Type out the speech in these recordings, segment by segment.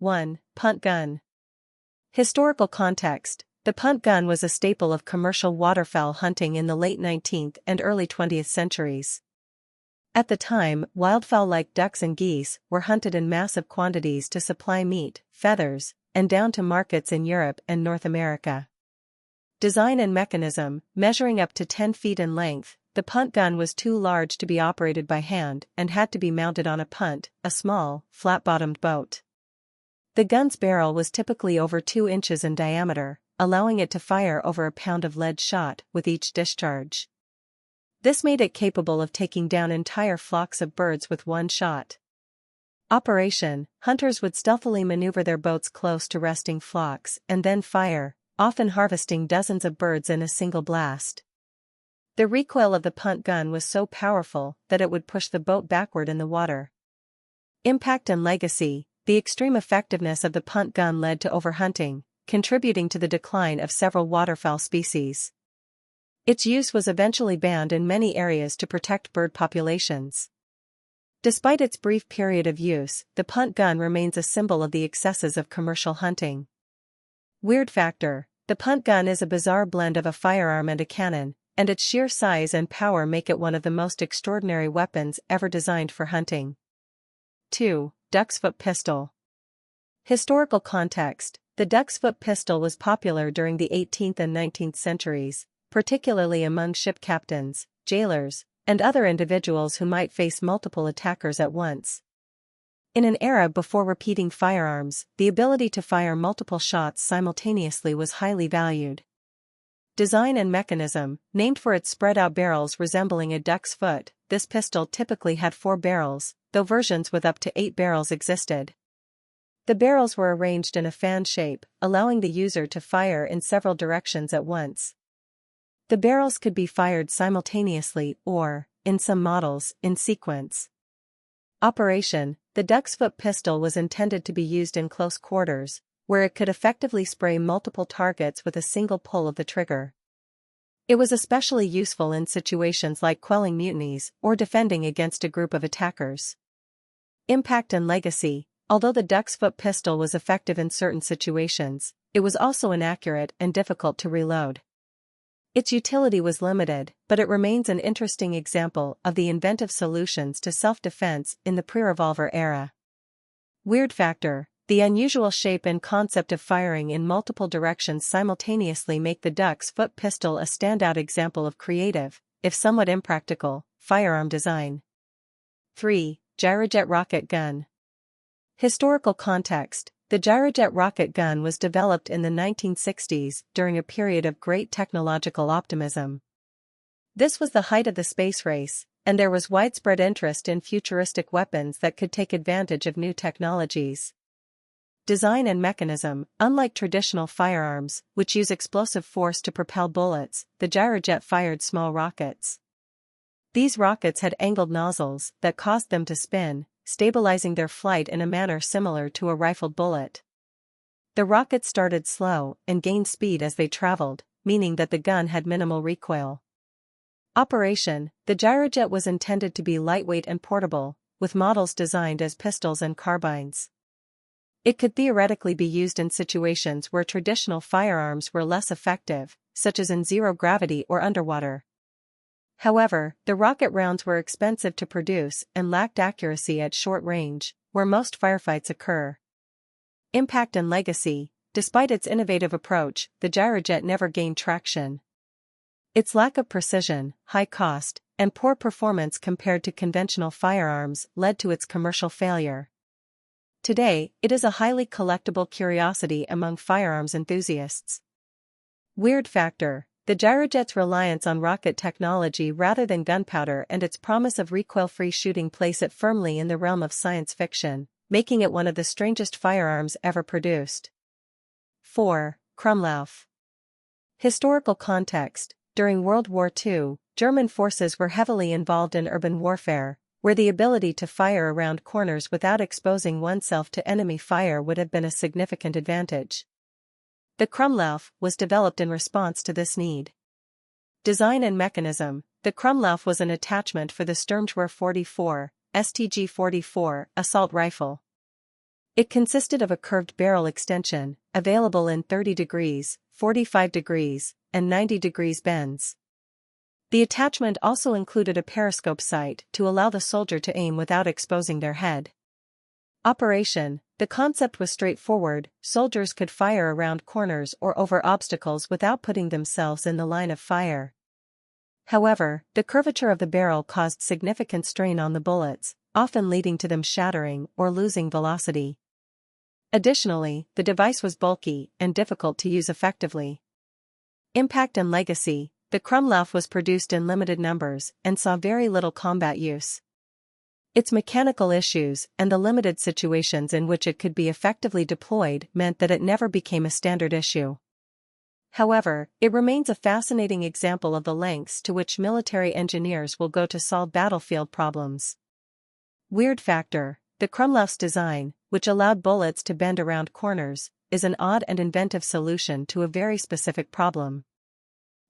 1. Punt gun. Historical context. The punt gun was a staple of commercial waterfowl hunting in the late 19th and early 20th centuries. At the time, wildfowl like ducks and geese were hunted in massive quantities to supply meat, feathers, and down to markets in Europe and North America. Design and mechanism. Measuring up to 10 feet in length, the punt gun was too large to be operated by hand and had to be mounted on a punt, a small, flat-bottomed boat. The gun's barrel was typically over 2 inches in diameter, allowing it to fire over a pound of lead shot with each discharge. This made it capable of taking down entire flocks of birds with one shot. Operation. Hunters would stealthily maneuver their boats close to resting flocks and then fire, often harvesting dozens of birds in a single blast. The recoil of the punt gun was so powerful that it would push the boat backward in the water. Impact and legacy. The extreme effectiveness of the punt gun led to overhunting, contributing to the decline of several waterfowl species. Its use was eventually banned in many areas to protect bird populations. Despite its brief period of use, the punt gun remains a symbol of the excesses of commercial hunting. Weird factor. The punt gun is a bizarre blend of a firearm and a cannon, and its sheer size and power make it one of the most extraordinary weapons ever designed for hunting. 2. Duck's foot pistol. Historical context. The duck's foot pistol was popular during the 18th and 19th centuries, particularly among ship captains, jailers, and other individuals who might face multiple attackers at once. In an era before repeating firearms, the ability to fire multiple shots simultaneously was highly valued. Design and mechanism. Named for its spread-out barrels resembling a duck's foot, this pistol typically had 4 barrels, though versions with up to 8 barrels existed. The barrels were arranged in a fan shape, allowing the user to fire in several directions at once. The barrels could be fired simultaneously or, in some models, in sequence. Operation. The duck's foot pistol was intended to be used in close quarters, where it could effectively spray multiple targets with a single pull of the trigger. It was especially useful in situations like quelling mutinies or defending against a group of attackers. Impact and legacy. Although the duck's foot pistol was effective in certain situations, it was also inaccurate and difficult to reload. Its utility was limited, but it remains an interesting example of the inventive solutions to self-defense in the pre-revolver era. Weird factor. The unusual shape and concept of firing in multiple directions simultaneously make the duck's foot pistol a standout example of creative, if somewhat impractical, firearm design. 3. Gyrojet rocket gun. Historical context. The gyrojet rocket gun was developed in the 1960s during a period of great technological optimism. This was the height of the space race, and there was widespread interest in futuristic weapons that could take advantage of new technologies. Design and mechanism. Unlike traditional firearms, which use explosive force to propel bullets, the gyrojet fired small rockets. These rockets had angled nozzles that caused them to spin, stabilizing their flight in a manner similar to a rifled bullet. The rockets started slow and gained speed as they traveled, meaning that the gun had minimal recoil. Operation. The gyrojet was intended to be lightweight and portable, with models designed as pistols and carbines. It could theoretically be used in situations where traditional firearms were less effective, such as in zero gravity or underwater. However, the rocket rounds were expensive to produce and lacked accuracy at short range, where most firefights occur. Impact and legacy. Despite its innovative approach, the gyrojet never gained traction. Its lack of precision, high cost, and poor performance compared to conventional firearms led to its commercial failure. Today, it is a highly collectible curiosity among firearms enthusiasts. Weird factor. The gyrojet's reliance on rocket technology rather than gunpowder and its promise of recoil-free shooting place it firmly in the realm of science fiction, making it one of the strangest firearms ever produced. 4. Krumlauf. Historical context. During World War II, German forces were heavily involved in urban warfare, where the ability to fire around corners without exposing oneself to enemy fire would have been a significant advantage. The Krumlauf was developed in response to this need. Design and mechanism. The Krumlauf was an attachment for the Sturmgewehr 44, STG-44, assault rifle. It consisted of a curved barrel extension, available in 30 degrees, 45 degrees, and 90 degrees bends. The attachment also included a periscope sight to allow the soldier to aim without exposing their head. Operation: the concept was straightforward. Soldiers could fire around corners or over obstacles without putting themselves in the line of fire. However, the curvature of the barrel caused significant strain on the bullets, often leading to them shattering or losing velocity. Additionally, the device was bulky and difficult to use effectively. Impact and legacy: the Krumlauf was produced in limited numbers and saw very little combat use. Its mechanical issues and the limited situations in which it could be effectively deployed meant that it never became a standard issue. However, it remains a fascinating example of the lengths to which military engineers will go to solve battlefield problems. Weird factor: the Krumlauf's design, which allowed bullets to bend around corners, is an odd and inventive solution to a very specific problem.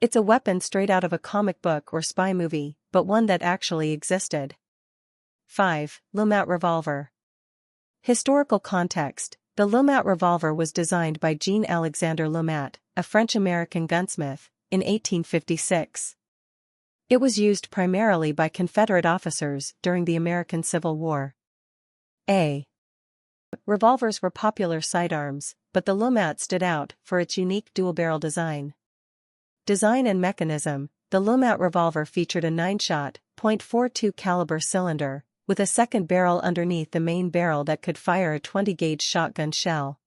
It's a weapon straight out of a comic book or spy movie, but one that actually existed. 5. Lumat revolver. Historical context: the Lumat revolver was designed by Jean-Alexandre Lumat, a French-American gunsmith, in 1856. It was used primarily by Confederate officers during the American Civil War. Revolvers were popular sidearms, but the Lumat stood out for its unique dual-barrel design. Design and mechanism: the Lumat revolver featured a 9-shot, .42 caliber cylinder, with a second barrel underneath the main barrel that could fire a 20-gauge shotgun shell.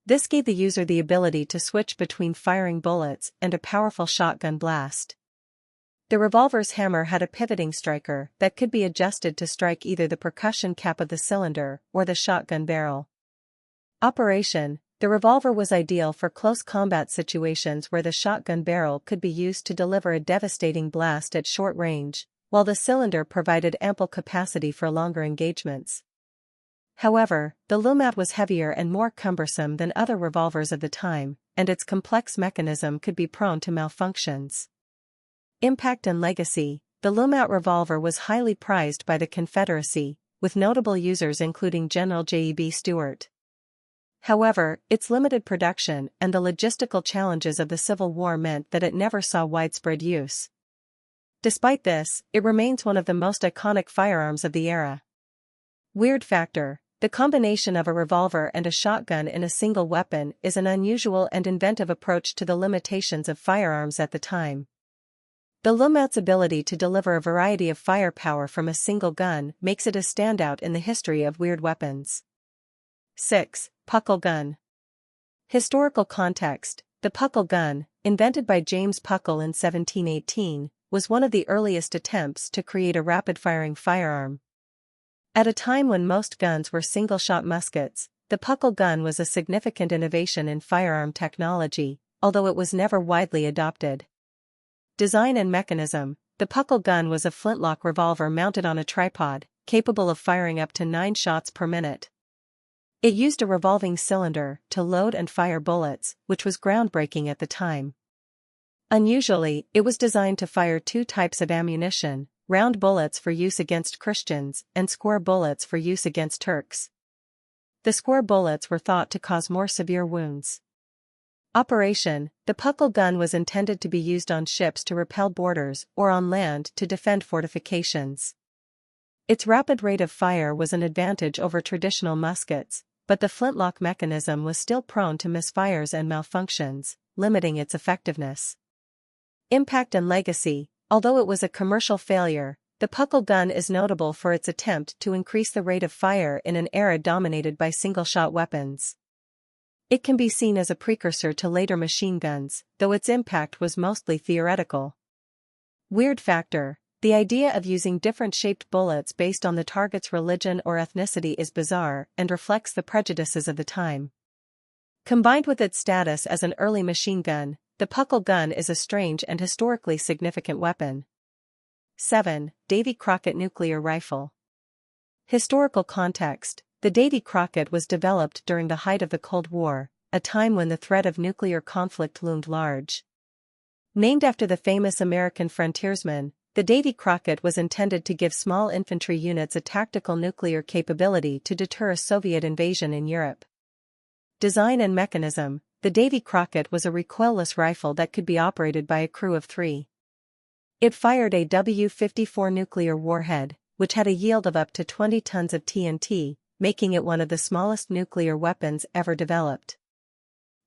This gave the user the ability to switch between firing bullets and a powerful shotgun blast. The revolver's hammer had a pivoting striker that could be adjusted to strike either the percussion cap of the cylinder or the shotgun barrel. Operation: the revolver was ideal for close combat situations where the shotgun barrel could be used to deliver a devastating blast at short range, while the cylinder provided ample capacity for longer engagements. However, the Lumat was heavier and more cumbersome than other revolvers of the time, and its complex mechanism could be prone to malfunctions. Impact and legacy: the Lumat revolver was highly prized by the Confederacy, with notable users including General J.E.B. Stuart. However, its limited production and the logistical challenges of the Civil War meant that it never saw widespread use. Despite this, it remains one of the most iconic firearms of the era. Weird factor: the combination of a revolver and a shotgun in a single weapon is an unusual and inventive approach to the limitations of firearms at the time. The Lumat's ability to deliver a variety of firepower from a single gun makes it a standout in the history of weird weapons. 6. Puckle gun. Historical context: the Puckle gun, invented by James Puckle in 1718, was one of the earliest attempts to create a rapid-firing firearm. At a time when most guns were single-shot muskets, the Puckle gun was a significant innovation in firearm technology, although it was never widely adopted. Design and mechanism: the Puckle gun was a flintlock revolver mounted on a tripod, capable of firing up to 9 shots per minute. It used a revolving cylinder to load and fire bullets, which was groundbreaking at the time. Unusually, it was designed to fire 2 types of ammunition: round bullets for use against Christians and square bullets for use against Turks. The square bullets were thought to cause more severe wounds. Operation: the Puckle gun was intended to be used on ships to repel boarders or on land to defend fortifications. Its rapid rate of fire was an advantage over traditional muskets, but the flintlock mechanism was still prone to misfires and malfunctions, limiting its effectiveness. Impact and legacy: although it was a commercial failure, the Puckle gun is notable for its attempt to increase the rate of fire in an era dominated by single-shot weapons. It can be seen as a precursor to later machine guns, though its impact was mostly theoretical. Weird factor: the idea of using different-shaped bullets based on the target's religion or ethnicity is bizarre and reflects the prejudices of the time. Combined with its status as an early machine gun, the Puckle gun is a strange and historically significant weapon. 7. Davy Crockett nuclear rifle. Historical context: the Davy Crockett was developed during the height of the Cold War, a time when the threat of nuclear conflict loomed large. Named after the famous American frontiersman, The Davy Crockett was intended to give small infantry units a tactical nuclear capability to deter a Soviet invasion in Europe. Design and mechanism. The Davy Crockett was a recoilless rifle that could be operated by a crew of 3. It fired a W-54 nuclear warhead, which had a yield of up to 20 tons of TNT, making it one of the smallest nuclear weapons ever developed.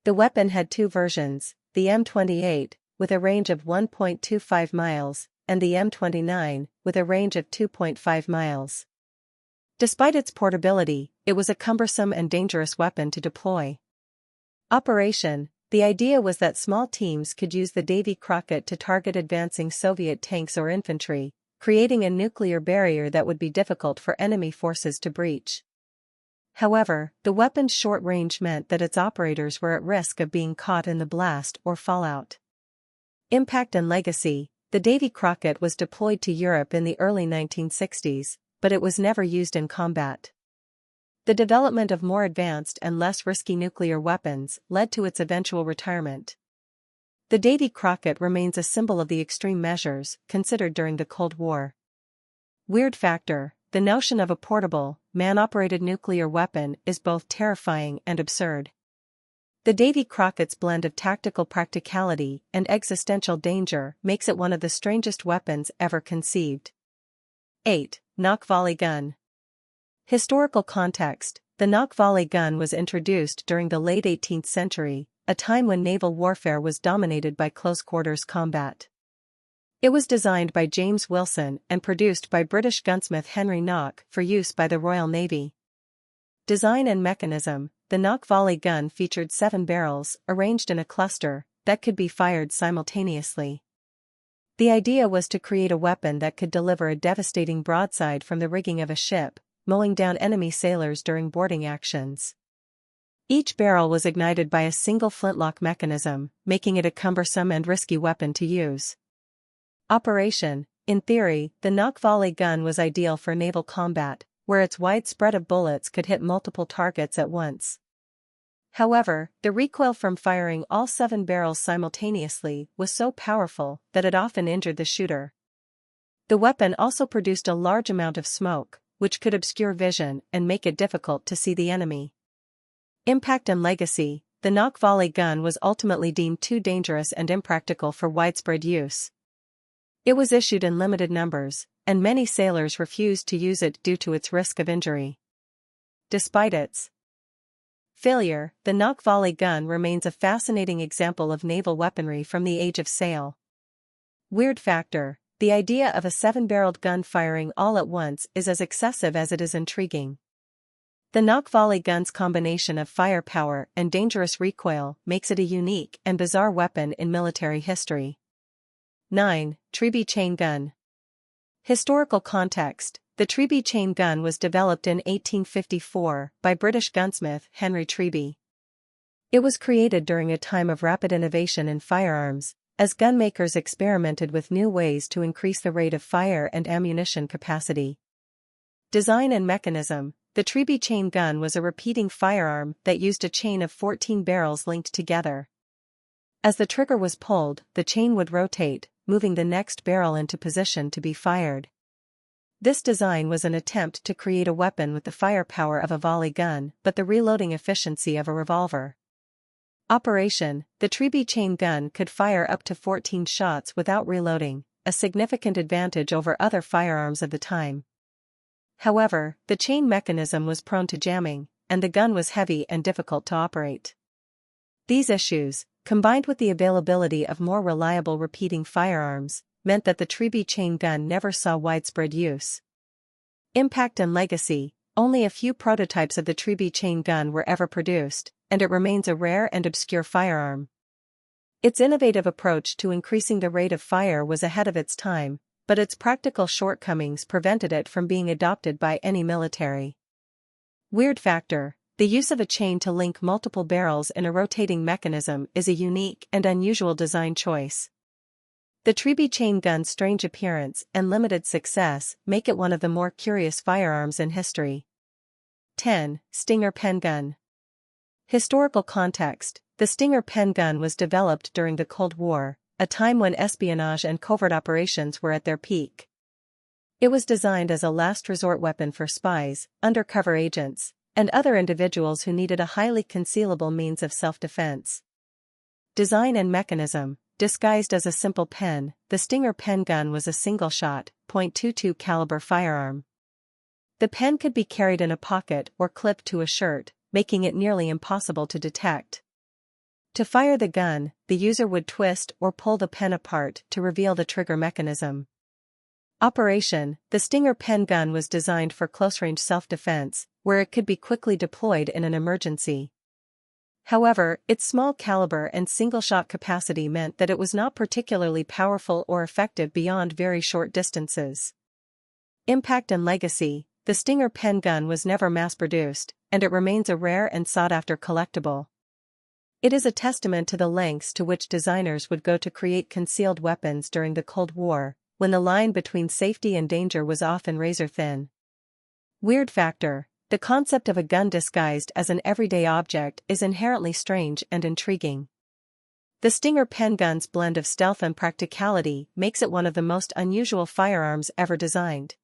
The weapon had two versions, the M28, with a range of 1.25 miles, and the M29, with a range of 2.5 miles. Despite its portability, it was a cumbersome and dangerous weapon to deploy. Operation. The idea was that small teams could use the Davy Crockett to target advancing Soviet tanks or infantry, creating a nuclear barrier that would be difficult for enemy forces to breach. However, the weapon's short range meant that its operators were at risk of being caught in the blast or fallout. Impact and legacy. The Davy Crockett was deployed to Europe in the early 1960s, but it was never used in combat. The development of more advanced and less risky nuclear weapons led to its eventual retirement. The Davy Crockett remains a symbol of the extreme measures considered during the Cold War. Weird factor. The notion of a portable, man-operated nuclear weapon is both terrifying and absurd. The Davy Crockett's blend of tactical practicality and existential danger makes it one of the strangest weapons ever conceived. 8. Knock Volley Gun. Historical context. The knock volley gun was introduced during the late 18th century, a time when naval warfare was dominated by close-quarters combat. It was designed by James Wilson and produced by British gunsmith Henry Knock for use by the Royal Navy. Design and mechanism. The knock volley gun featured 7 barrels, arranged in a cluster, that could be fired simultaneously. The idea was to create a weapon that could deliver a devastating broadside from the rigging of a ship, mowing down enemy sailors during boarding actions. Each barrel was ignited by a single flintlock mechanism, making it a cumbersome and risky weapon to use. Operation. In theory, the knock volley gun was ideal for naval combat, where its wide spread of bullets could hit multiple targets at once. However, the recoil from firing all 7 barrels simultaneously was so powerful that it often injured the shooter. The weapon also produced a large amount of smoke, which could obscure vision and make it difficult to see the enemy. Impact and legacy. The knock volley gun was ultimately deemed too dangerous and impractical for widespread use. It was issued in limited numbers, and many sailors refused to use it due to its risk of injury. Despite its failure, the knock volley gun remains a fascinating example of naval weaponry from the age of sail. Weird factor. The idea of a 7-barreled gun firing all at once is as excessive as it is intriguing. The knock volley gun's combination of firepower and dangerous recoil makes it a unique and bizarre weapon in military history. 9. Treby chain gun. Historical context. The Treby chain gun was developed in 1854 by British gunsmith Henry Treby. It was created during a time of rapid innovation in firearms, as gunmakers experimented with new ways to increase the rate of fire and ammunition capacity. Design and mechanism. The Treby chain gun was a repeating firearm that used a chain of 14 barrels linked together. As the trigger was pulled, the chain would rotate, moving the next barrel into position to be fired. This design was an attempt to create a weapon with the firepower of a volley gun but the reloading efficiency of a revolver. Operation. The Treby chain gun could fire up to 14 shots without reloading, a significant advantage over other firearms of the time. However, the chain mechanism was prone to jamming, and the gun was heavy and difficult to operate. These issues, combined with the availability of more reliable repeating firearms, meant that the Treby chain gun never saw widespread use. Impact and legacy. Only a few prototypes of the Treby chain gun were ever produced, and it remains a rare and obscure firearm. Its innovative approach to increasing the rate of fire was ahead of its time, but its practical shortcomings prevented it from being adopted by any military. Weird factor. The use of a chain to link multiple barrels in a rotating mechanism is a unique and unusual design choice. The Treby chain gun's strange appearance and limited success make it one of the more curious firearms in history. 10. Stinger pen gun. Historical context. The Stinger pen gun was developed during the Cold War, a time when espionage and covert operations were at their peak. It was designed as a last resort weapon for spies, undercover agents, and other individuals who needed a highly concealable means of self-defense. Design and mechanism. Disguised as a simple pen, the Stinger pen gun was a single-shot, .22 caliber firearm. The pen could be carried in a pocket or clipped to a shirt, making it nearly impossible to detect. To fire the gun, the user would twist or pull the pen apart to reveal the trigger mechanism. Operation. The Stinger pen gun was designed for close-range self-defense, where it could be quickly deployed in an emergency. However, its small caliber and single-shot capacity meant that it was not particularly powerful or effective beyond very short distances. Impact and legacy. The Stinger pen gun was never mass-produced, and it remains a rare and sought-after collectible. It is a testament to the lengths to which designers would go to create concealed weapons during the Cold War, when the line between safety and danger was often razor-thin. Weird factor. The concept of a gun disguised as an everyday object is inherently strange and intriguing. The Stinger pen gun's blend of stealth and practicality makes it one of the most unusual firearms ever designed.